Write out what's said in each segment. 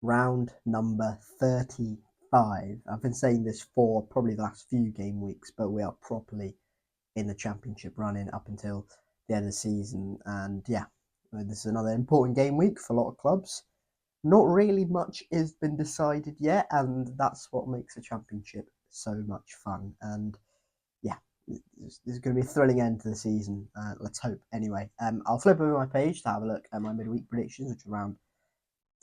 round number 35. I've been saying this for probably the last few game weeks, but we are properly in the championship running up until the end of the season. And yeah, this is another important game week for a lot of clubs. Not really much has been decided yet, and that's what makes the championship so much fun. And yeah, this is going to be a thrilling end to the season. Let's hope. Anyway, I'll flip over my page to have a look at my midweek predictions, which are around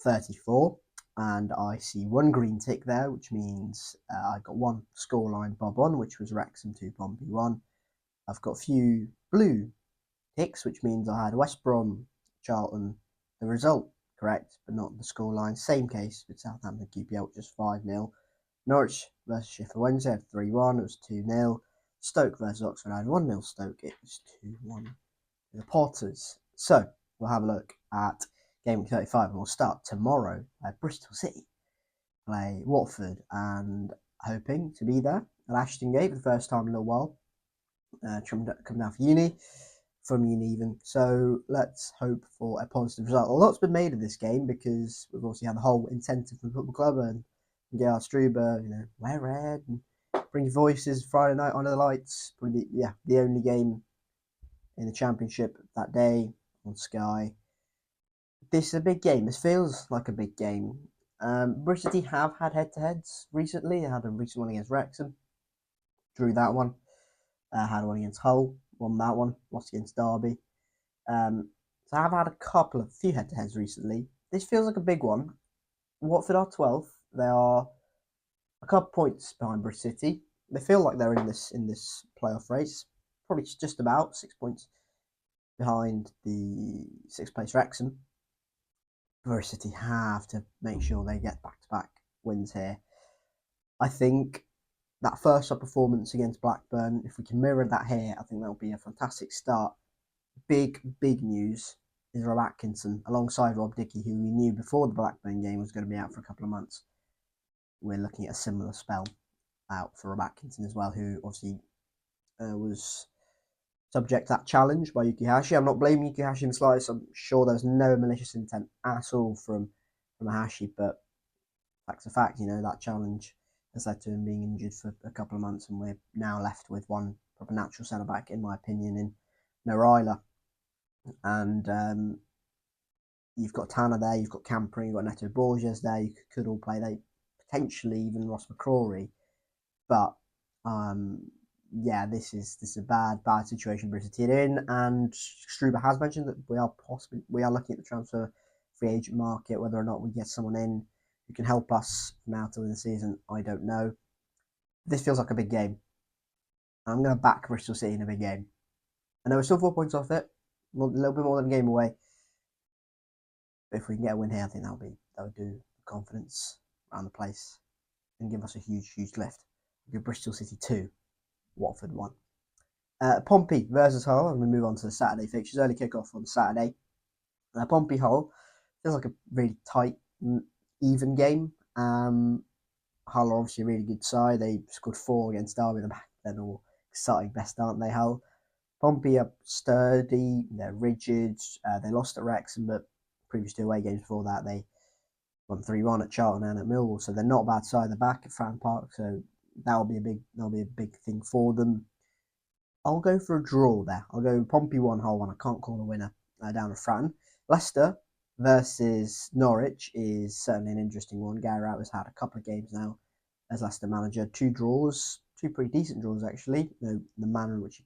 34, and I see one green tick there, which means I got one scoreline bob on, which was Wrexham 2, Pompey 1. I've got a few blue ticks, which means I had West Brom, Charlton, the result correct, but not the scoreline. Same case with Southampton QPR, just 5-0. Norwich versus Sheffield Wednesday had 3-1, it was 2-0. Stoke versus Oxford had 1-0 Stoke, it was 2-1 the Potters. So we'll have a look at game week 35, and we'll start tomorrow at Bristol City, play Watford, and hoping to be there at Ashton Gate for the first time in a little while. Coming down from uni even. So let's hope for a positive result. A lot's been made of this game because we've obviously had the whole incentive from the football club and Gerhard Struber, wear red and bring your voices Friday night under the lights. Probably the only game in the championship that day on Sky. This is a big game. This feels like a big game. Bristol City have had head-to-heads recently. They had a recent one against Wrexham, drew that one. Had one against Hull, won that one, lost against Derby. So I've had a few head-to-heads recently. This feels like a big one. Watford are 12th. They are a couple points behind Bristol City. They feel like they're in this playoff race. Probably just about 6 points behind the 6th place Wrexham. Bristol City have to make sure they get back-to-back wins here. I think that first performance against Blackburn, if we can mirror that here, I think that'll be a fantastic start. Big news is Rob Atkinson alongside Rob Dickie, who we knew before the Blackburn game was going to be out for a couple of months. We're looking at a similar spell out for Rob Atkinson as well, who obviously was subject to that challenge by Yuki Hashi. I'm not blaming Yuki Hashi in the slightest. I'm sure there's no malicious intent at all from Hashi, but fact's a fact, that challenge has led to him being injured for a couple of months, and we're now left with one proper natural centre back, in my opinion, in Noraila. And you've got Tanner there, you've got Camper, you've got Neto Borges there, you could all play there, potentially even Ross McCrory, but this is a bad situation Bristol are in, and Struber has mentioned that we are looking at the transfer free agent market, whether or not we get someone in who can help us now till the season, I don't know. This feels like a big game. I'm going to back Bristol City in a big game. I know we're still 4 points off it, a little bit more than a game away. But if we can get a win here, I think that would do confidence around the place and give us a huge lift. We'll give Bristol City 2, Watford 1. Pompey versus Hull, and we move on to the Saturday fixtures. Early kick-off on Saturday. Pompey Hull feels like a really tight, even game. Hull are obviously a really good side. They scored 4 against Derby. They're all exciting best, aren't they, Hull? Pompey are sturdy, they're rigid. They lost at Wrexham, but previous 2 away games before that, they won 3-1 at Charlton and at Millwall. So they're not a bad side. They're back at Fratton Park, so that'll be a big thing for them. I'll go for a draw there. I'll go Pompey 1, Hull 1. I can't call a winner down at Fratton. Leicester versus Norwich is certainly an interesting one. Gary Rowett has had a couple of games now as Leicester manager. 2 draws, 2 pretty decent draws actually. The manner in which they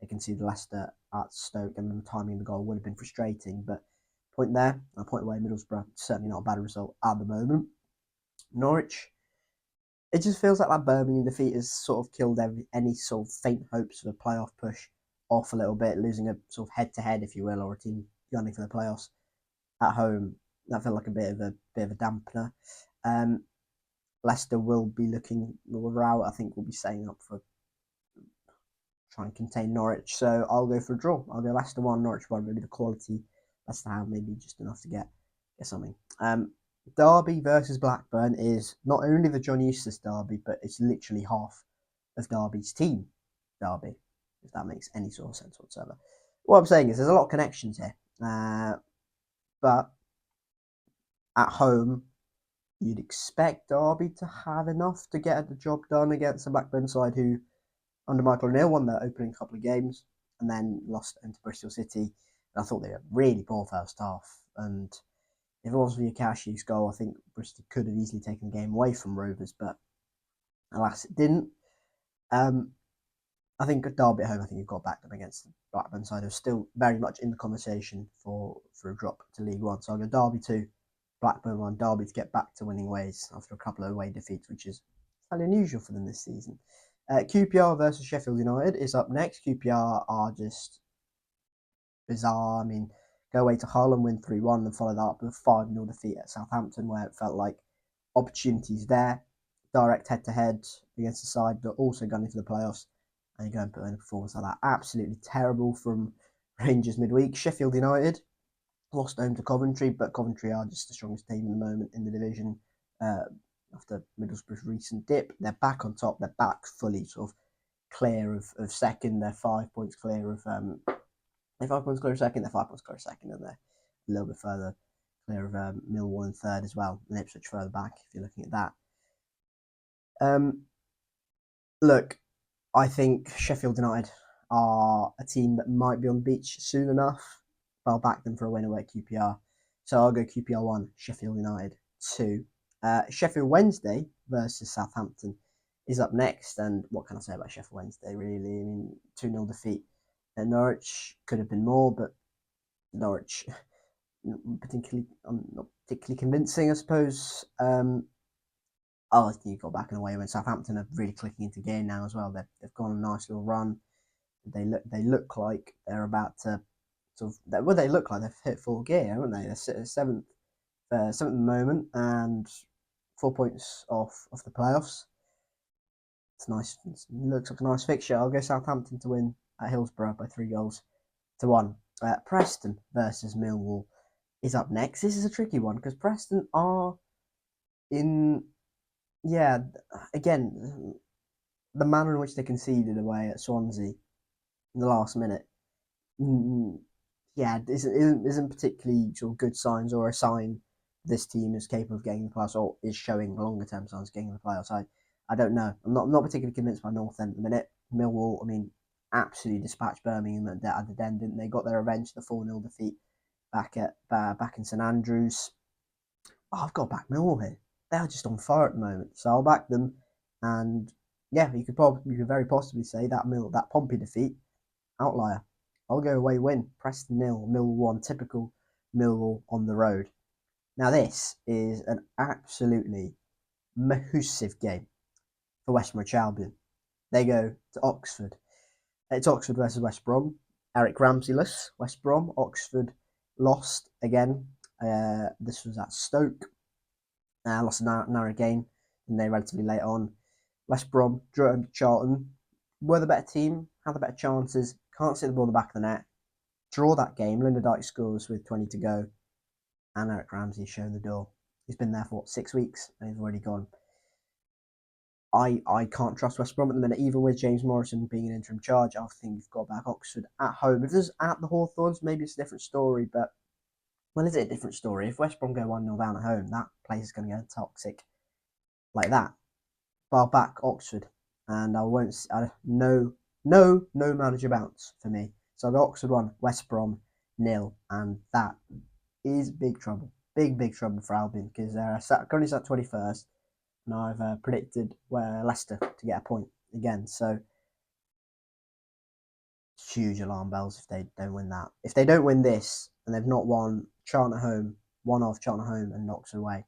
conceded Leicester at Stoke, and the timing of the goal would have been frustrating. But point there, a point away Middlesbrough, certainly not a bad result at the moment. Norwich, it just feels like that Birmingham defeat has sort of killed any sort of faint hopes of a playoff push off a little bit, losing a sort of head-to-head, if you will, or a team gunning for the playoffs at home. That felt like a bit of a dampener. Leicester will be looking out. I think will be setting up for try and contain Norwich. So I'll go for a draw. I'll go Leicester 1, Norwich 1. Maybe the quality Leicester have maybe just enough to get something. Derby versus Blackburn is not only the John Eustace derby, but it's literally half of Derby's team derby, if that makes any sort of sense whatsoever. What I'm saying is there's a lot of connections here, but At home, you'd expect Derby to have enough to get the job done against the Blackburn side who, under Michael O'Neill, won their opening couple of games and then lost into Bristol City. And I thought they were really poor first half. And if it wasn't for Yakashi's goal, I think Bristol could have easily taken the game away from Rovers, but alas, it didn't. I think Derby at home, I think you've got back them against the Blackburn side, who are still very much in the conversation for a drop to League One. So I'll go Derby 2, Blackburn 1, Derby to get back to winning ways after a couple of away defeats, which is fairly unusual for them this season. QPR versus Sheffield United is up next. QPR are just bizarre. I mean, go away to Hull and win 3-1 and follow that up with a 5-0 defeat at Southampton, where it felt like opportunities there, direct head-to-head against the side, but also gunning for the playoffs. And you go and put in a performance like that. Absolutely terrible from Rangers midweek. Sheffield United lost home to Coventry, but Coventry are just the strongest team in the moment in the division. After Middlesbrough's recent dip, they're back on top. They're back fully sort of clear of second. They're 5 points clear of they're 5 points clear of second. They're 5 points clear of second, and they're a little bit further clear of Millwall in third as well, and Ipswich further back if you're looking at that. Look, I think Sheffield United are a team that might be on the beach soon enough, but I'll back them for a win away at QPR. So I'll go QPR 1, Sheffield United 2. Sheffield Wednesday versus Southampton is up next, and what can I say about Sheffield Wednesday, really? I mean, 2-0 defeat at Norwich could have been more, but Norwich not particularly convincing, I suppose. I think you got back in a way when Southampton are really clicking into gear now as well. They've gone on a nice little run. They look like they're about to sort of they look like they've hit full gear, haven't they? They're seventh at the moment and 4 points off the playoffs. It's nice. It looks like a nice fixture. I'll go Southampton to win at Hillsborough by 3-1. Preston versus Millwall is up next. This is a tricky one because Preston are in. Yeah, again, the manner in which they conceded away at Swansea in the last minute, yeah, isn't particularly sort of good signs or a sign this team is capable of getting the playoffs or is showing longer term signs of getting the playoffs. I don't know. I'm not particularly convinced by North End at the minute. Millwall, I mean, absolutely dispatched Birmingham at the Den, didn't they? Got their revenge, the 4-0 defeat back in St Andrews. Oh, I've got to back Millwall here. They are just on fire at the moment, so I'll back them. And yeah, you could very possibly say that Pompey defeat outlier. I'll go away win. Preston 0, Millwall 1. Typical Millwall on the road. Now this is an absolutely massive game for West Bromwich Albion. They go to Oxford. It's Oxford versus West Brom. Eric Ramsey-less West Brom. Oxford lost again. This was at Stoke. Lost a narrow game, and they relatively late on. West Brom drew home to Charlton. Were the better team, had the better chances. Can't see the ball in the back of the net. Draw that game. Linda Dyke scores with 20 to go, and Eric Ramsey's shown the door. He's been there for 6 weeks, and he's already gone. I can't trust West Brom at the minute, even with James Morrison being an interim charge. I think you've got back Oxford at home. If this is at the Hawthorns, maybe it's a different story, but well, is it a different story? If West Brom go 1-0 down at home, that place is going to go toxic like that. But I'll back Oxford, and I won't. No manager bounce for me. So I'll go Oxford 1, West Brom 0, and that is big trouble. Big trouble for Albion because they're currently at 21st, and I've predicted Leicester to get a point again. So huge alarm bells if they don't win that. If they don't win this, and they've not won Charlton at home, one off Charlton at home, and Oxford away,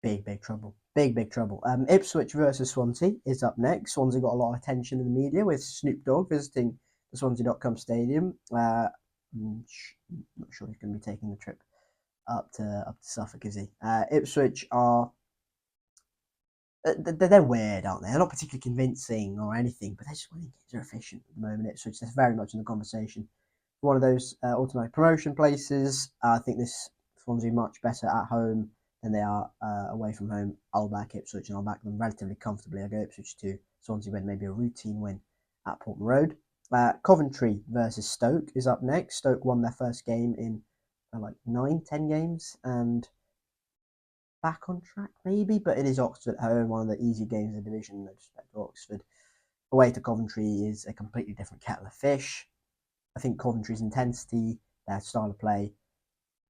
big trouble. Big trouble. Ipswich versus Swansea is up next. Swansea got a lot of attention in the media with Snoop Dogg visiting the Swansea.com stadium. I'm not sure he's going to be taking the trip up to Suffolk, is he? Ipswich are they're weird, aren't they? They're not particularly convincing or anything, but they're just winning games. They're efficient at the moment. Ipswich, they're very much in the conversation. One of those automatic promotion places. I think this Swansea much better at home than they are away from home. I'll back Ipswich, and I'll back them relatively comfortably. I'll go Ipswich 2, Swansea win, maybe a routine win at Portman Road. Coventry versus Stoke is up next. Stoke won their first game in 9-10 games, and back on track, maybe, but it is Oxford at home, one of the easy games in the division. No respect to Oxford. Away to Coventry is a completely different kettle of fish. I think Coventry's intensity, their style of play,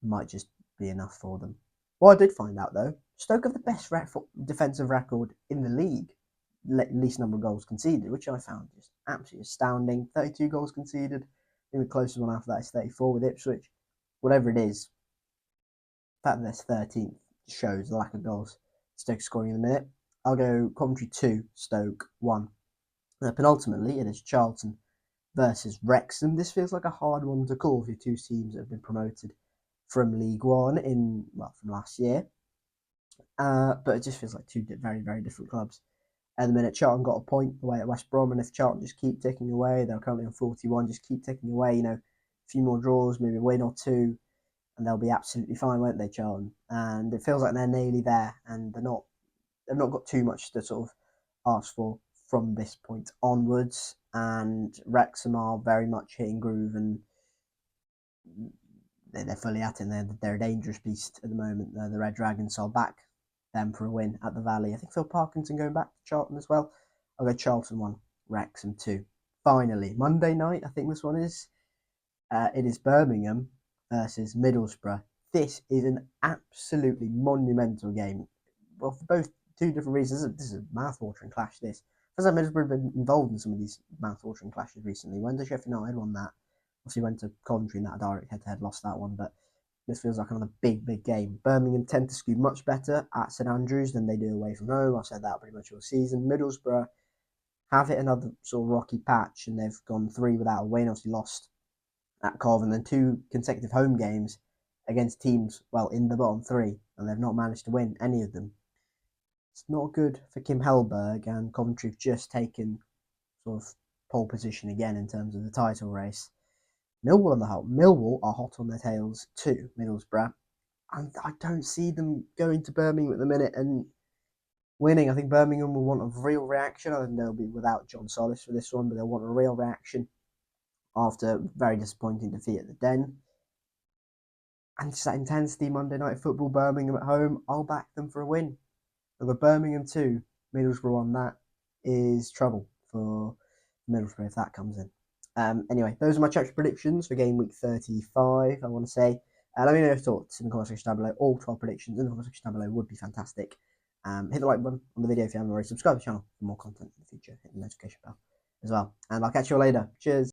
might just be enough for them. What I did find out though, Stoke have the best defensive record in the league, least number of goals conceded, which I found just absolutely astounding. 32 goals conceded. I think the closest one after that is 34 with Ipswich. Whatever it is, the fact that there's 13th shows the lack of goals Stoke scoring in a minute. I'll go Coventry 2, Stoke 1. Penultimately, it is Charlton versus Wrexham. This feels like a hard one to call for two teams that have been promoted from League One from last year. But it just feels like two very, very different clubs. At the minute, Charlton got a point away at West Brom, and if Charlton just keep ticking away, they're currently on 41, just keep ticking away, a few more draws, maybe a win or two, and they'll be absolutely fine, won't they, Charlton? And it feels like they're nearly there, and they've not got too much to sort of ask for from this point onwards. And Wrexham are very much hitting groove, and they're fully at it. They're a dangerous beast at the moment. The Red Dragons, so I'll back them for a win at the Valley. I think Phil Parkinson going back to Charlton as well. I'll go Charlton 1, Wrexham 2. Finally, Monday night, I think this one is. It is Birmingham versus Middlesbrough. This is an absolutely monumental game. Well, for both two different reasons. This is a mouth-watering clash, this. As Middlesbrough have been involved in some of these mouth-watering clashes recently. When the Sheffield United won that, obviously went to Coventry in that direct head-to-head, lost that one, but this feels like another big, big game. Birmingham tend to skew much better at St Andrews than they do away from home. I've said that pretty much all season. Middlesbrough have hit another sort of rocky patch, and they've gone 3 without a win. Obviously lost at Cov, and then 2 consecutive home games against teams, in the bottom 3, and they've not managed to win any of them. It's not good for Kim Hellberg, and Coventry have just taken sort of pole position again in terms of the title race. Millwall are hot on their tails too, Middlesbrough, and I don't see them going to Birmingham at the minute and winning. I think Birmingham will want a real reaction. I think they'll be without John Solis for this one, but they'll want a real reaction after a very disappointing defeat at the Den. And just that intensity, Monday Night Football, Birmingham at home, I'll back them for a win. So the Birmingham 2, Middlesbrough 1, that is trouble for Middlesbrough if that comes in. Anyway, those are my Chapter predictions for game week 35, I want to say. Let me know your thoughts in the comment section down below. All 12 predictions in the comment section down below would be fantastic. Hit the like button on the video if you haven't already. Subscribe to the channel for more content in the future. Hit the notification bell as well. And I'll catch you all later. Cheers.